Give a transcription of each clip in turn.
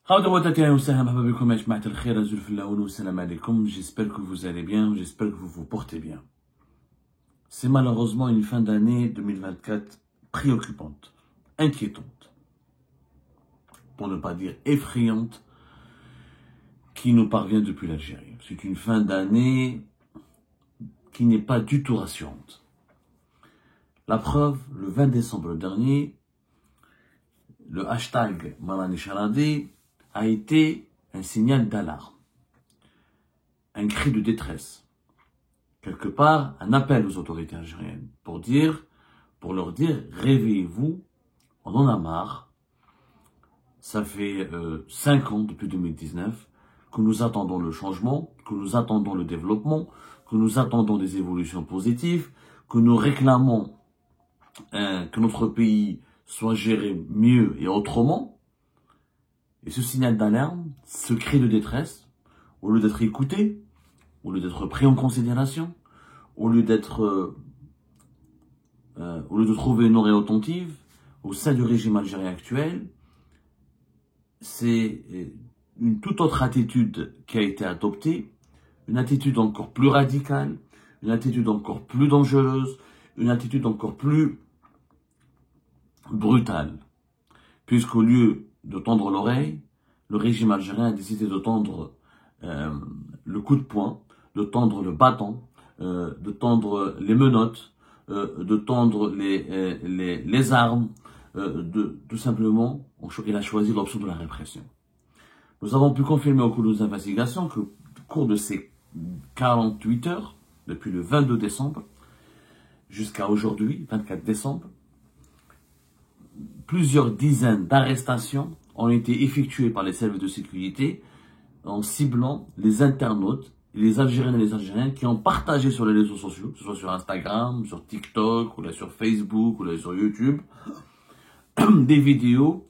J'espère que vous allez bien, j'espère que vous vous portez bien. C'est malheureusement une fin d'année 2024 préoccupante, inquiétante, pour ne pas dire effrayante, qui nous parvient depuis l'Algérie. C'est une fin d'année qui n'est pas du tout rassurante. La preuve, le 20 décembre dernier, le hashtag Marani Charadi a été un signal d'alarme, un cri de détresse, quelque part un appel aux autorités algériennes pour leur dire réveillez-vous, on en a marre. Ça fait 5 ans depuis 2019 que nous attendons le changement, que nous attendons le développement, que nous attendons des évolutions positives, que nous réclamons que notre pays soit géré mieux et autrement. Et ce signal d'alarme, ce cri de détresse, au lieu d'être écouté, au lieu d'être pris en considération, au lieu de trouver une oreille attentive au sein du régime algérien actuel, c'est une toute autre attitude qui a été adoptée, une attitude encore plus radicale, une attitude encore plus dangereuse, une attitude encore plus brutale. Puisqu'au lieu de tendre l'oreille, le régime algérien a décidé de tendre le coup de poing, de tendre le bâton, de tendre les menottes, de tendre les armes, tout simplement, il a choisi l'option de la répression. Nous avons pu confirmer au cours de nos investigations que, au cours de ces 48 heures, depuis le 22 décembre jusqu'à aujourd'hui, 24 décembre, plusieurs dizaines d'arrestations ont été effectuées par les services de sécurité en ciblant les internautes, les Algériennes et les Algériens qui ont partagé sur les réseaux sociaux, que ce soit sur Instagram, sur TikTok, ou là sur Facebook, ou là sur YouTube, des vidéos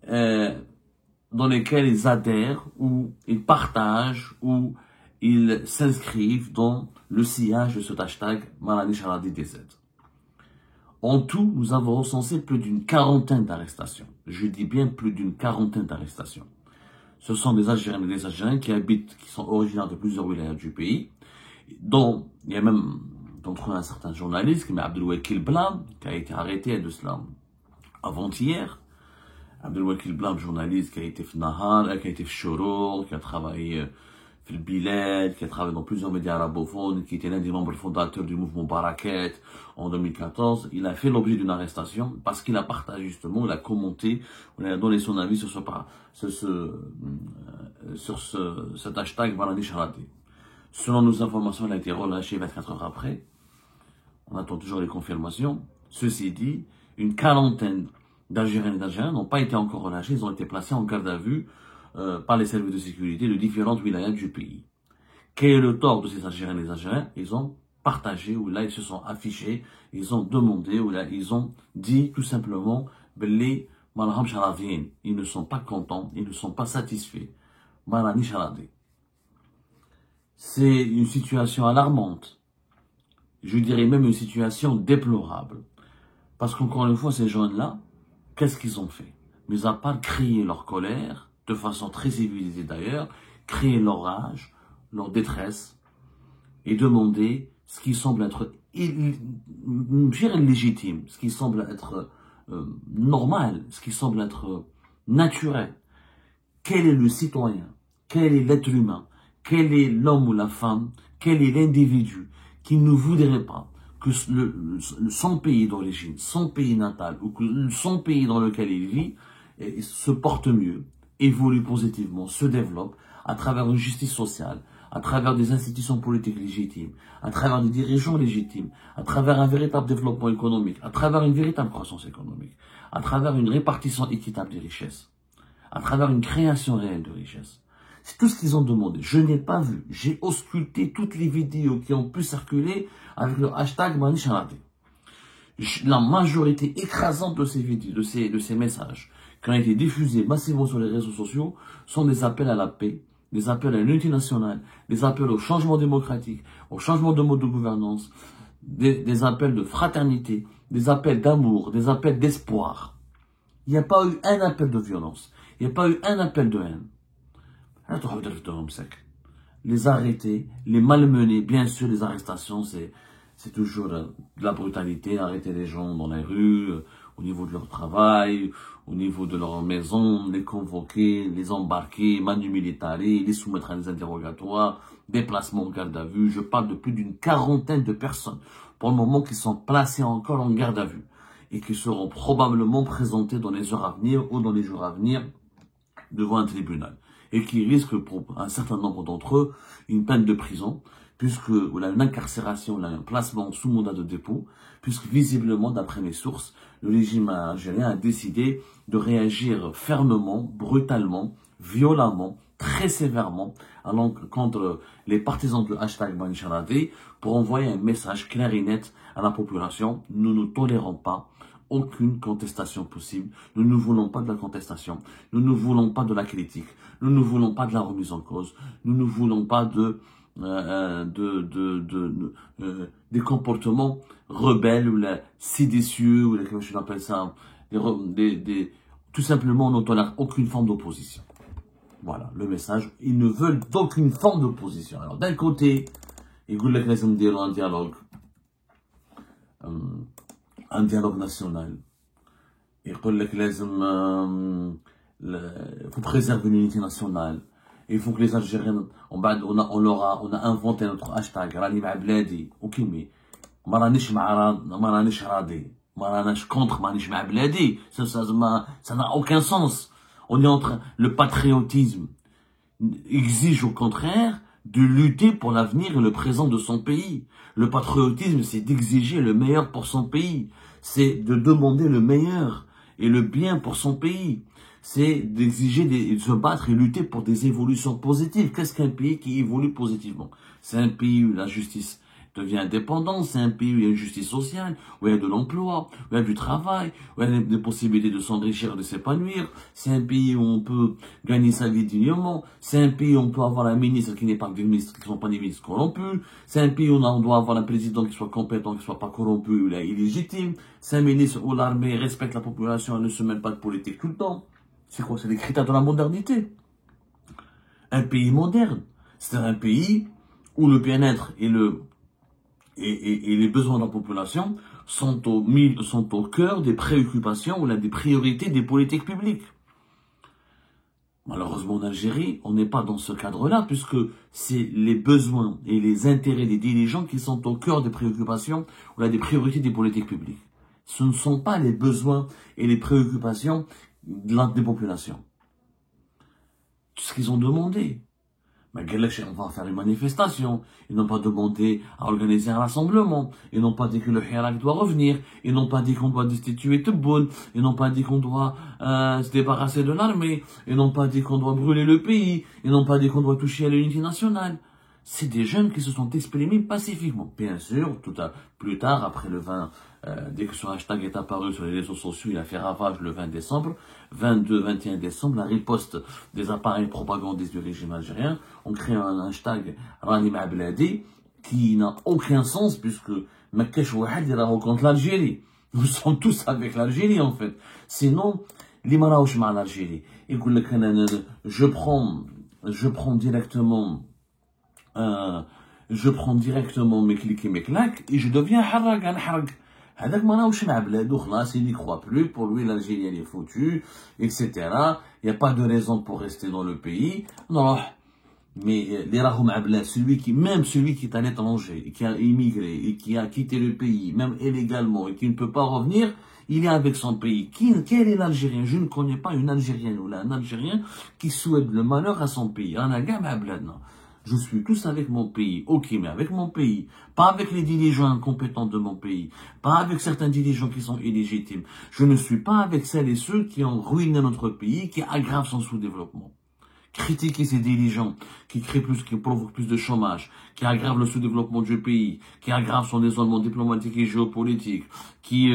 dans lesquelles ils adhèrent, ou ils partagent, ou ils s'inscrivent dans le sillage de cet hashtag Marani Charadi DZ. En tout, nous avons recensé plus d'une quarantaine d'arrestations. Je dis bien plus d'une quarantaine d'arrestations. Ce sont des Algériens et des Algériens qui sont originaires de plusieurs wilayas du pays, dont il y a même d'entre eux un certain journaliste, qui est Abdelwakil Blam, qui a été arrêté de cela avant-hier. Abdelwakil Blam, journaliste qui a été Fnahar, qui a été Chorour, qui a travaillé le Bilal, qui a travaillé dans plusieurs médias arabophones, qui était l'un des membres fondateurs du mouvement Barakat en 2014. Il a fait l'objet d'une arrestation parce qu'il a partagé justement, il a commenté, il a donné son avis sur cet hashtag Marani Charadi. Selon nos informations, il a été relâché 24 heures après. On attend toujours les confirmations. Ceci dit, une quarantaine d'Algériens et d'Algériens n'ont pas été encore relâchés, ils ont été placés en garde à vue par les services de sécurité de différentes wilayas du pays. Quel est le tort de ces Algériens et des Algériens? Ils ont partagé, ou là ils se sont affichés, ils ont demandé, ou là ils ont dit tout simplement Belli Malham Charadien. Ils ne sont pas contents, ils ne sont pas satisfaits. Marani Charadi. C'est une situation alarmante. Je dirais même une situation déplorable. Parce qu'encore une fois, ces jeunes-là, qu'est-ce qu'ils ont fait? Mis à part crier leur colère, de façon très civilisée d'ailleurs, crier leur rage, leur détresse, et demander ce qui semble être légitime, ce qui semble être normal, ce qui semble être naturel. Quel est le citoyen? Quel est l'être humain? Quel est l'homme ou la femme? Quel est l'individu qui ne voudrait pas que son pays d'origine, son pays natal, ou que son pays dans lequel il vit, se porte mieux, évolue positivement, se développe à travers une justice sociale, à travers des institutions politiques légitimes, à travers des dirigeants légitimes, à travers un véritable développement économique, à travers une véritable croissance économique, à travers une répartition équitable des richesses, à travers une création réelle de richesses. C'est tout ce qu'ils ont demandé. Je n'ai pas vu. J'ai ausculté toutes les vidéos qui ont pu circuler avec le hashtag Marani Charadi. La majorité écrasante de ces vidéos, de ces messages qui ont été diffusés massivement sur les réseaux sociaux sont des appels à la paix, des appels à l'unité nationale, des appels au changement démocratique, au changement de mode de gouvernance, des appels de fraternité, des appels d'amour, des appels d'espoir. Il n'y a pas eu un appel de violence. Il n'y a pas eu un appel de haine. Les arrêter, les malmener, bien sûr, les arrestations, c'est toujours de la brutalité, arrêter les gens dans les rues, au niveau de leur travail, au niveau de leur maison, les convoquer, les embarquer, manu militari, les soumettre à des interrogatoires, déplacement en garde à vue. Je parle de plus d'une quarantaine de personnes, pour le moment, qui sont placées encore en garde à vue et qui seront probablement présentées dans les heures à venir ou dans les jours à venir devant un tribunal, et qui risquent pour un certain nombre d'entre eux une peine de prison, puisque une incarcération, un placement sous mandat de dépôt, puisque visiblement, d'après mes sources, le régime algérien a décidé de réagir fermement, brutalement, violemment, très sévèrement contre les partisans du hashtag Bancharadi pour envoyer un message clair et net à la population. Nous ne tolérons pas aucune contestation possible. Nous ne voulons pas de la contestation. Nous ne voulons pas de la critique. Nous ne voulons pas de la remise en cause. Nous ne voulons pas des comportements rebelles ou séditieux ou comment je l'appelle ça. Tout simplement, on ne tolère aucune forme d'opposition. Voilà le message. Ils ne veulent d'aucune forme d'opposition. Alors d'un côté, ils veulent dire un dialogue national. Il faut préserver l'unité nationale. Il faut que les Algériens, on a inventé notre hashtag, Rani Ma'abladi. Ok, mais Maranish Radi, Maranish contre Maranish Ma'abladi. Ça n'a aucun sens. On est en train, le patriotisme exige au contraire de lutter pour l'avenir et le présent de son pays. Le patriotisme, c'est d'exiger le meilleur pour son pays. C'est de demander le meilleur et le bien pour son pays. C'est d'exiger de se battre et lutter pour des évolutions positives. Qu'est-ce qu'un pays qui évolue positivement? C'est un pays où la justice devient indépendante, c'est un pays où il y a une justice sociale, où il y a de l'emploi, où il y a du travail, où il y a des possibilités de s'enrichir, de s'épanouir. C'est un pays où on peut gagner sa vie dignement. C'est un pays où on peut avoir un ministre qui n'est pas des ministres, qui ne sont pas des ministres corrompus. C'est un pays où on doit avoir un président qui soit compétent, qui ne soit pas corrompu ou illégitime. C'est un ministre où l'armée respecte la population et ne se mêle pas de politique tout le temps. C'est quoi? C'est les critères de la modernité. Un pays moderne. C'est un pays où le bien-être et les besoins de la population sont au cœur des préoccupations ou des priorités des politiques publiques. Malheureusement, en Algérie, on n'est pas dans ce cadre-là, puisque c'est les besoins et les intérêts des dirigeants qui sont au cœur des préoccupations ou des priorités des politiques publiques. Ce ne sont pas les besoins et les préoccupations des populations. Tout ce qu'ils ont demandé. Mais on va faire une manifestation. Ils n'ont pas demandé à organiser un rassemblement. Ils n'ont pas dit que le Hirak doit revenir. Ils n'ont pas dit qu'on doit destituer Tebboune. Ils n'ont pas dit qu'on doit se débarrasser de l'armée. Ils n'ont pas dit qu'on doit brûler le pays. Ils n'ont pas dit qu'on doit toucher à l'unité nationale. C'est des jeunes qui se sont exprimés pacifiquement. Bien sûr, plus tard, après le 20, dès que ce hashtag est apparu sur les réseaux sociaux, il a fait ravage le 20 décembre. 22-21 décembre, la riposte des appareils propagandistes du régime algérien ont créé un hashtag Rani Ma'abladi qui n'a aucun sens puisque Mekkesh Wahad ira contre l'Algérie. Nous sommes tous avec l'Algérie en fait. Sinon, l'Imaraouch ma l'Algérie. Écoute, je prends directement mes clics et mes claques et je deviens harag. هذاك ما راهوش مع بلادو خلاص il n'y croit plus, pour lui l'Algérie elle est foutue, etc. Il n'y a pas de raison pour rester dans le pays. Non, mais les rahou مع بلاد, même celui qui est à l'étranger, et qui a immigré et qui a quitté le pays, même illégalement, et qui ne peut pas revenir, il est avec son pays. Quel est l'Algérien? Je ne connais pas une Algérienne ou un Algérien qui souhaite le malheur à son pays. Je suis tous avec mon pays, ok, mais avec mon pays, pas avec les dirigeants incompétents de mon pays, pas avec certains dirigeants qui sont illégitimes. Je ne suis pas avec celles et ceux qui ont ruiné notre pays, qui aggravent son sous-développement. Critiquer ces dirigeants qui provoquent plus de chômage, qui aggravent le sous-développement du pays, qui aggravent son isolement diplomatique et géopolitique, qui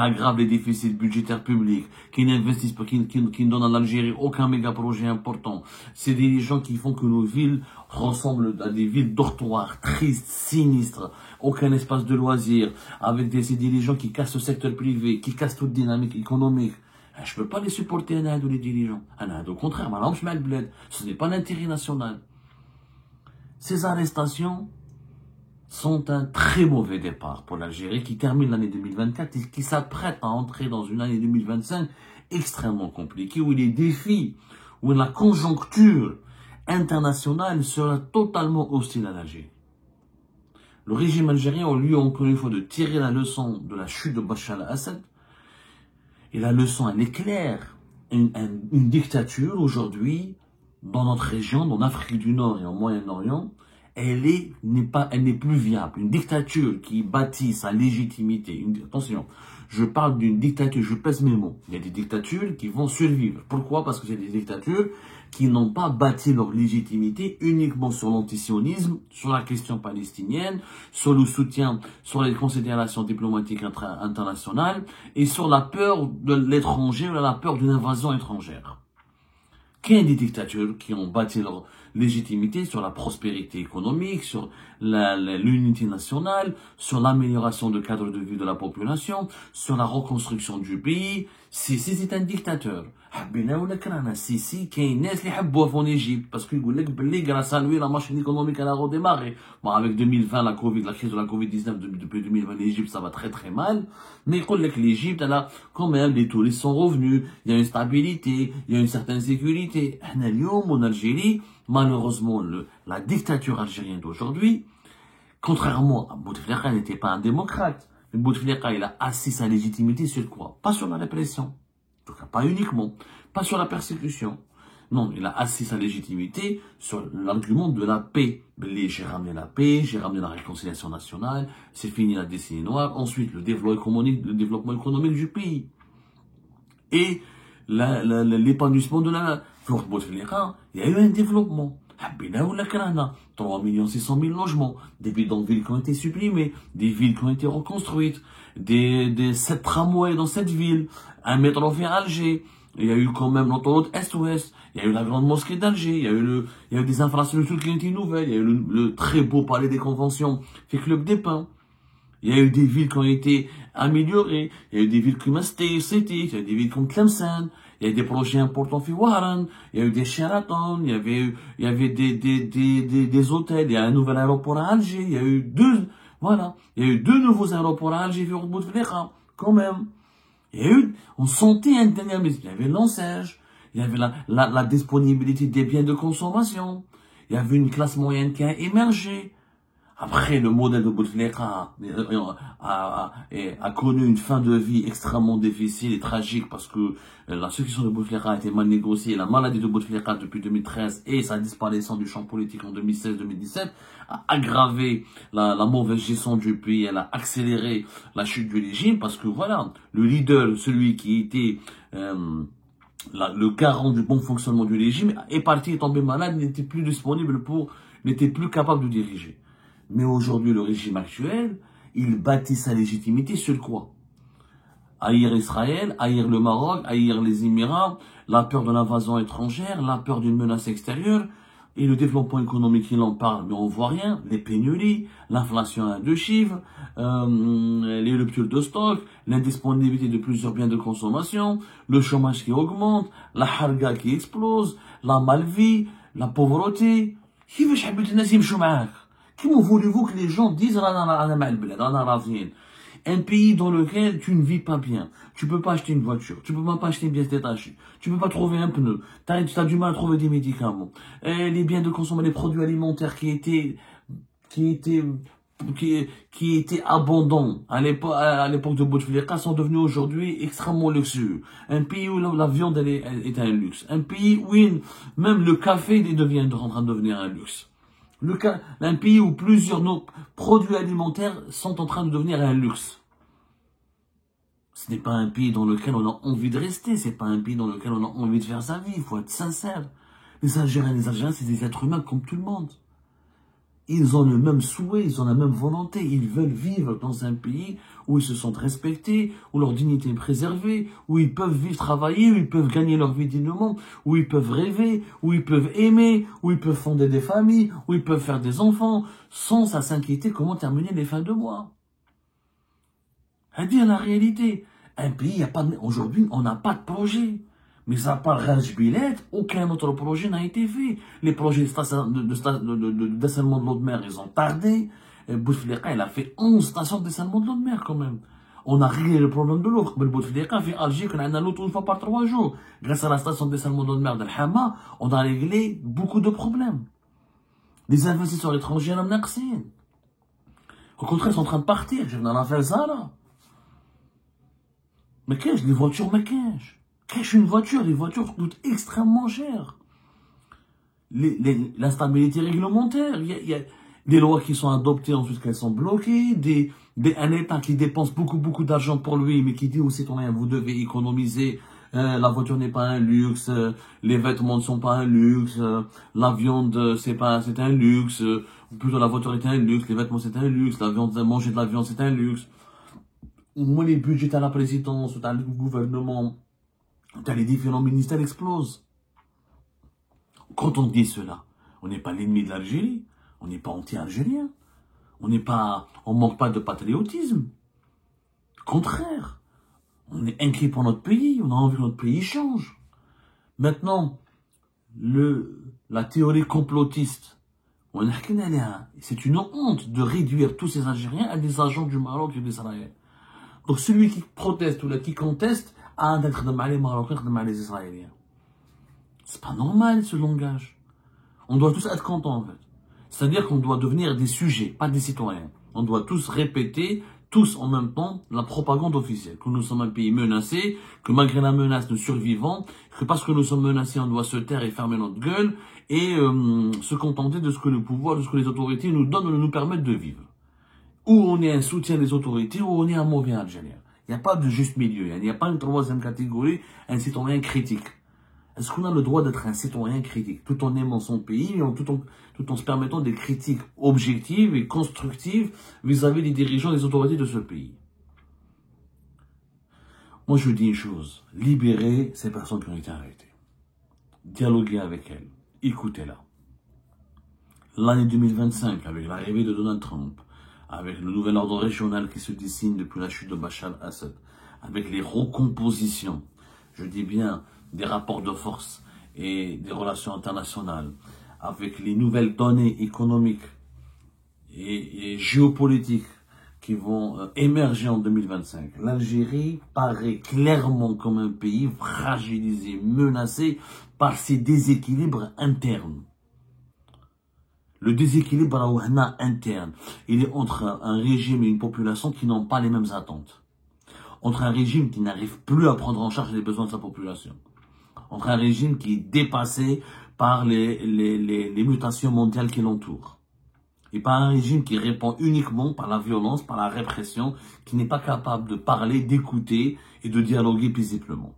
aggravent les déficits budgétaires publics, qui n'investissent pas, qui ne donnent à l'Algérie aucun méga projet important. Ces dirigeants qui font que nos villes ressemblent à des villes dortoirs, tristes, sinistres, aucun espace de loisirs, avec ces dirigeants qui cassent le secteur privé, qui cassent toute dynamique économique. Je ne peux pas les supporter, les dirigeants. Au contraire, ce n'est pas l'intérêt national. Ces arrestations sont un très mauvais départ pour l'Algérie qui termine l'année 2024 et qui s'apprête à entrer dans une année 2025 extrêmement compliquée où les défis, où la conjoncture internationale sera totalement hostile à l'Algérie. Le régime algérien, au lieu encore une fois de tirer la leçon de la chute de Bachar al-Assad, et la leçon, elle est claire, une dictature aujourd'hui, dans notre région, dans l'Afrique du Nord et au Moyen-Orient, elle n'est plus viable. Une dictature qui bâtit sa légitimité. Attention, je parle d'une dictature, je pèse mes mots. Il y a des dictatures qui vont survivre. Pourquoi? Parce que c'est des dictatures qui n'ont pas bâti leur légitimité uniquement sur l'antisionisme, sur la question palestinienne, sur le soutien, sur les considérations diplomatiques internationales et sur la peur de l'étranger ou la peur d'une invasion étrangère. Qu'il y a des dictatures qui ont bâti leur légitimité sur la prospérité économique, sur l'unité nationale, sur l'amélioration du cadre de vie de la population, sur la reconstruction du pays. C'est un dictateur. Sisi, qui est né en Égypte, parce qu'il dit que grâce à lui, la machine économique a redémarré. Bon, avec 2020, la crise de la Covid-19, depuis 2020, l'Égypte, ça va très très mal. Mais il dit que l'Égypte, elle a quand même, les touristes sont revenus, il y a une stabilité, il y a une certaine sécurité. En Algérie, malheureusement, la dictature algérienne d'aujourd'hui, contrairement à Bouteflika, n'était pas un démocrate. Mais Bouteflika, il a assis sa légitimité sur quoi? Pas sur la répression. En tout cas, pas uniquement. Pas sur la persécution. Non, il a assis sa légitimité sur l'argument de la paix. J'ai ramené la paix, j'ai ramené la réconciliation nationale, c'est fini la décennie noire. Ensuite, le développement économique du pays. Et l'épanouissement de la... Pour Bouteflika, il y a eu un développement. 3 600 000 logements, des bidonvilles qui ont été supprimées, des villes qui ont été reconstruites, des 7 tramways dans cette ville, un métro vers Alger, il y a eu quand même l'autoroute Est-Ouest, il y a eu la grande mosquée d'Alger, il y a eu des infrastructures qui ont été nouvelles, il y a eu le très beau palais des conventions, fait Club des Pins. Il y a eu des villes qui ont été améliorées, il y a eu des villes comme Esthétique, il y a eu des villes comme Tlemcen, il y a eu des projets importants في Waran, il y a eu des Sheraton, il y avait des hôtels, il y a un nouvel aéroport à Alger, il y a eu deux nouveaux aéroports à Alger, quand même. On sentait un dynamisme, il y avait l'enseigne, il y avait la disponibilité des biens de consommation, il y avait une classe moyenne qui a émergé. Après, le modèle de Bouteflika a connu une fin de vie extrêmement difficile et tragique parce que la succession de Bouteflika a été mal négociée. La maladie de Bouteflika depuis 2013 et sa disparition du champ politique en 2016-2017 a aggravé la mauvaise gestion du pays. Elle a accéléré la chute du régime parce que voilà, le leader, celui qui était le garant du bon fonctionnement du régime, est parti, est tombé malade, n'était plus disponible n'était plus capable de diriger. Mais aujourd'hui, le régime actuel, il bâtit sa légitimité sur quoi? Haïr Israël, haïr le Maroc, haïr les Émirats, la peur de l'invasion étrangère, la peur d'une menace extérieure, et le développement économique, il en parle, mais on voit rien. Les pénuries, l'inflation à 2 chiffres, les ruptures de stock, l'indisponibilité de plusieurs biens de consommation, le chômage qui augmente, la harga qui explose, la malvie, la pauvreté. Comment voulez-vous que les gens disent un pays dans lequel tu ne vis pas bien, tu peux pas acheter une voiture, tu peux pas acheter une pièce détachée, tu peux pas trouver un pneu, tu as du mal à trouver des médicaments, et les biens de consommation, les produits alimentaires qui étaient abondants à l'époque de Bouteflika sont devenus aujourd'hui extrêmement luxueux. Un pays où la viande est un luxe, un pays où même le café est en train de devenir un luxe. Un pays où plusieurs produits alimentaires sont en train de devenir un luxe. Ce n'est pas un pays dans lequel on a envie de rester, c'est pas un pays dans lequel on a envie de faire sa vie, il faut être sincère. Les Algériens, c'est des êtres humains comme tout le monde. Ils ont le même souhait, ils ont la même volonté, ils veulent vivre dans un pays où ils se sentent respectés, où leur dignité est préservée, où ils peuvent vivre, travailler, où ils peuvent gagner leur vie dignement, où ils peuvent rêver, où ils peuvent aimer, où ils peuvent fonder des familles, où ils peuvent faire des enfants, sans s'inquiéter comment terminer les fins de mois. À dire la réalité, Un pays, aujourd'hui, on n'a pas de projet. Mais à part Rajbilet, aucun autre projet n'a été fait. Les projets de dessalement de l'eau de mer, ils ont tardé. Bouteflika, il a fait 11 stations de dessalement de l'eau de mer quand même. On a réglé le problème de l'eau. Bouteflika fait Alger, qu'on a l'eau une fois par 3 jours. Grâce à la station de dessalement de l'eau de mer de Hama, on a réglé beaucoup de problèmes. Les investisseurs étrangers, au contraire, ils sont en train de partir. Je viens d'en faire ça, là. Mais qu'est-ce, les voitures, mais qu'est-ce une voiture? Les voitures coûtent extrêmement cher. L'instabilité réglementaire, il y a des lois qui sont adoptées, ensuite qu'elles sont bloquées, un État qui dépense beaucoup d'argent pour lui, mais qui dit aux citoyens, vous devez économiser, la voiture n'est pas un luxe, les vêtements ne sont pas un luxe, la viande, c'est un luxe, plutôt la voiture est un luxe, les vêtements c'est un luxe, la viande, manger de la viande c'est un luxe. Moi, les budgets à la présidence, à le gouvernement, les différents ministères explosent. Quand on dit cela, on n'est pas l'ennemi de l'Algérie, on n'est pas anti-algérien, on manque pas de patriotisme. Contraire, on est inquiet pour notre pays, on a envie que notre pays change. Maintenant, la théorie complotiste, c'est une honte de réduire tous ces Algériens à des agents du Maroc et d'Israël. Donc celui qui proteste ou qui conteste a d'être de les Marocains, de les Israéliens. C'est pas normal ce langage. On doit tous être contents en fait. C'est-à-dire qu'on doit devenir des sujets, pas des citoyens. On doit tous répéter, tous en même temps, la propagande officielle. Que nous sommes un pays menacé, que malgré la menace nous survivons, que parce que nous sommes menacés on doit se taire et fermer notre gueule et se contenter de ce que le pouvoir, de ce que les autorités nous donnent ou nous permettent de vivre. Ou on est un soutien des autorités, ou on est un mauvais Algérien. Il n'y a pas de juste milieu, il n'y a pas une troisième catégorie, un citoyen critique. Est-ce qu'on a le droit d'être un citoyen critique, tout en aimant son pays, tout en se permettant des critiques objectives et constructives vis-à-vis des dirigeants et des autorités de ce pays? Moi, je dis une chose, libérez ces personnes qui ont été arrêtées. Dialoguez avec elles, écoutez-la. L'année 2025, avec l'arrivée de Donald Trump, avec le nouvel ordre régional qui se dessine depuis la chute de Bachar al-Assad, avec les recompositions, je dis bien des rapports de force et des relations internationales, avec les nouvelles données économiques et géopolitiques qui vont émerger en 2025, l'Algérie paraît clairement comme un pays fragilisé, menacé par ses déséquilibres internes. Le déséquilibre interne, il est entre un régime et une population qui n'ont pas les mêmes attentes. Entre un régime qui n'arrive plus à prendre en charge les besoins de sa population. Entre un régime qui est dépassé par les mutations mondiales qui l'entourent. Et pas un régime qui répond uniquement par la violence, par la répression, qui n'est pas capable de parler, d'écouter et de dialoguer paisiblement.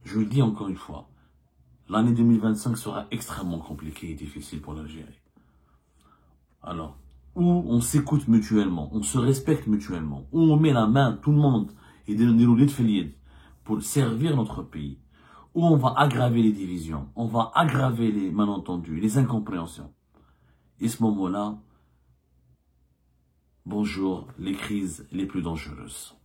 Je le dis encore une fois, l'année 2025 sera extrêmement compliquée et difficile pour l'Algérie. Alors, où on s'écoute mutuellement, on se respecte mutuellement, où on met la main, tout le monde, et des rouleaux de filier pour servir notre pays, où on va aggraver les divisions, on va aggraver les malentendus, les incompréhensions. Et ce moment-là, bonjour, les crises les plus dangereuses.